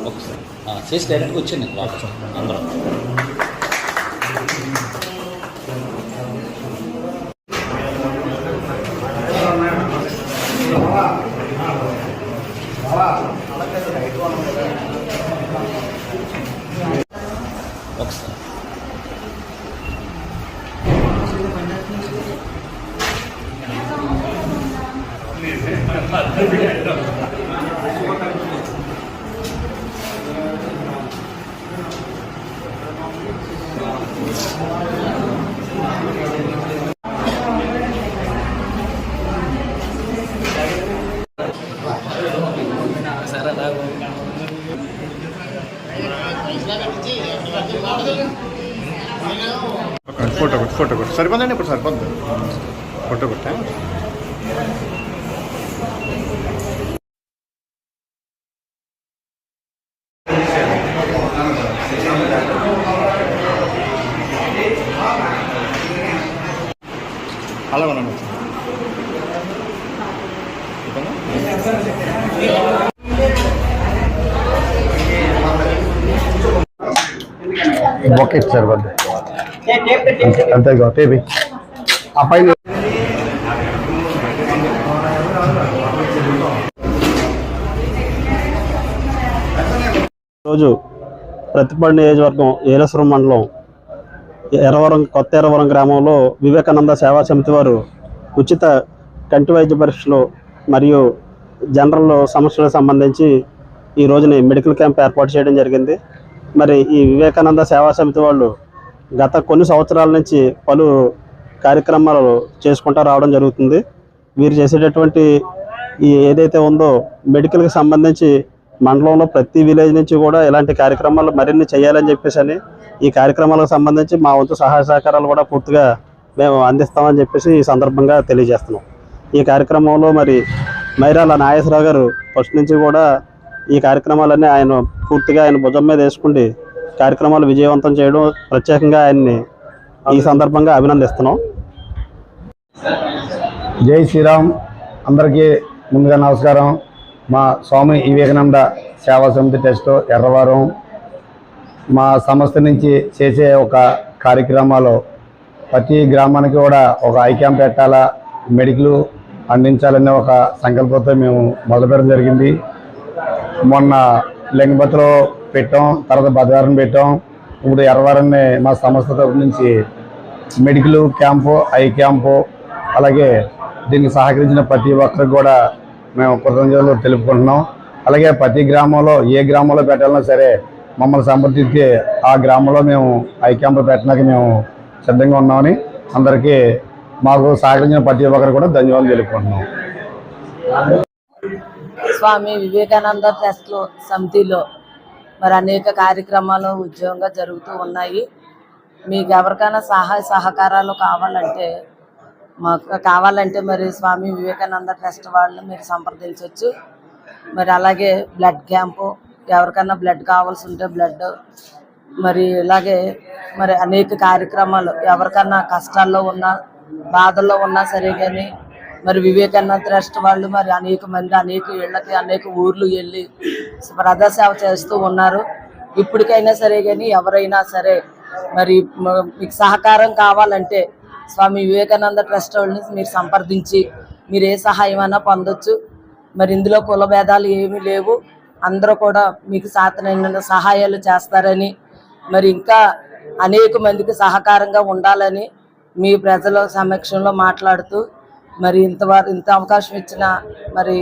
ఒకసారి చేసి డైరెక్ట్గా వచ్చింది అందరూ ఒకసారి ఫోటో కొట్టు ఫోటో కొట్టు సరిపోదండి ఇప్పుడు సరిపోద్ది ఫోటో కొట్టా అలా ఉన్నాను ఓకే సార్ అంతే టేబీ ఆ పైన రోజు ప్రతిపాడు నియోజకవర్గం ఏలేశ్వరం మండలం కొత్త ఎర్రవరం గ్రామంలో వివేకానంద సేవా సమితి వారు ఉచిత కంటి వైద్య పరీక్షలు మరియు జనరల్ సమస్యలకు సంబంధించి ఈ రోజుని మెడికల్ క్యాంప్ ఏర్పాటు చేయడం జరిగింది. మరి ఈ వివేకానంద సేవా సమితి వాళ్ళు గత కొన్ని సంవత్సరాల నుంచి పలు కార్యక్రమాలు చేసుకుంటూ రావడం జరుగుతుంది. వీరు చేసేటటువంటి ఈ ఏదైతే ఉందో మెడికల్కి సంబంధించి మండలంలో ప్రతి విలేజ్ నుంచి కూడా ఇలాంటి కార్యక్రమాలు మరిన్ని చేయాలని చెప్పేసి ఈ కార్యక్రమాలకు సంబంధించి మా వంతు సహాయ సహకారాలు కూడా పూర్తిగా మేము అందిస్తామని చెప్పేసి ఈ సందర్భంగా తెలియజేస్తున్నాం. ఈ కార్యక్రమంలో మరి మైరాల నాగేశ్వరరావు గారు ఫస్ట్ నుంచి కూడా ఈ కార్యక్రమాలన్నీ ఆయన పూర్తిగా ఆయన భుజం మీద వేసుకుంటే కార్యక్రమాలు విజయవంతం చేయడం ప్రత్యేకంగా ఆయన్ని ఈ సందర్భంగా అభినందిస్తున్నాం. జై శ్రీరామ్. అందరికీ ముందుగా నమస్కారం. మా స్వామి వివేకానంద సేవా సమితి ట్రస్ట్ ఎర్రవరం మా సంస్థ నుంచి చేసే ఒక కార్యక్రమాలు ప్రతి గ్రామానికి కూడా ఒక ఐ క్యాంప్ పెట్టాలా, మెడికల్ అందించాలనే ఒక సంకల్పంతో మేము మొదలుపెట్టడం జరిగింది. మొన్న లింగపతిలో పెట్టాం, తర్వాత బద్వారం పెట్టాం, ఇప్పుడు ఎర్రవరాన్ని మా సంస్థ తరఫు నుంచి మెడికల్ క్యాంపు, ఐ క్యాంపు, అలాగే దీనికి సహకరించిన ప్రతి ఒక్కరికి కూడా మేము కృతజ్ఞతలు తెలుపుకుంటున్నాం. అలాగే ప్రతి గ్రామంలో ఏ గ్రామంలో పెట్టాలన్నా సరే మమ్మల్ని సంప్రదిస్తే ఆ గ్రామంలో మేము ఐ క్యాంపు పెట్టడానికి మేము సిద్ధంగా ఉన్నామని అందరికీ మాకు సహకరించిన ప్రతి ఒక్కరు కూడా ధన్యవాదాలు తెలుపుకుంటున్నాం. స్వామి వివేకానంద ట్రస్ట్ సమితిలో మరి అనేక కార్యక్రమాలు ఉద్యోగంగా జరుగుతూ ఉన్నాయి. మీకు ఎవరికైనా సహాయ సహకారాలు కావాలంటే మరి స్వామి వివేకానంద ట్రస్ట్ వాళ్ళని మీరు సంప్రదించవచ్చు. మరి అలాగే బ్లడ్ క్యాంపు, ఎవరికైనా బ్లడ్ కావాల్సి ఉంటే బ్లడ్, మరి ఇలాగే మరి అనేక కార్యక్రమాలు ఎవరికన్నా కష్టాల్లో ఉన్నా బాధల్లో ఉన్నా సరే కానీ మరి వివేకానంద ట్రస్ట్ వాళ్ళు మరి అనేక మంది అనేక ఇళ్ళకి అనేక ఊర్లు వెళ్ళి ప్రజాసేవ చేస్తూ ఉన్నారు. ఇప్పటికైనా సరే కానీ ఎవరైనా సరే మరి మీకు సహకారం కావాలంటే స్వామి వివేకానంద ట్రస్ట్ వాళ్ళని మీరు సంప్రదించి మీరు ఏ సహాయమైనా పొందొచ్చు. మరి ఇందులో కుల భేదాలు ఏమీ లేవు, అందరూ కూడా మీకు సాతనైన సహాయాలు చేస్తారని, మరి ఇంకా అనేక మందికి సహకారంగా ఉండాలని మీ ప్రజల సమక్షంలో మాట్లాడుతూ మరి ఇంత అవకాశం ఇచ్చిన మరి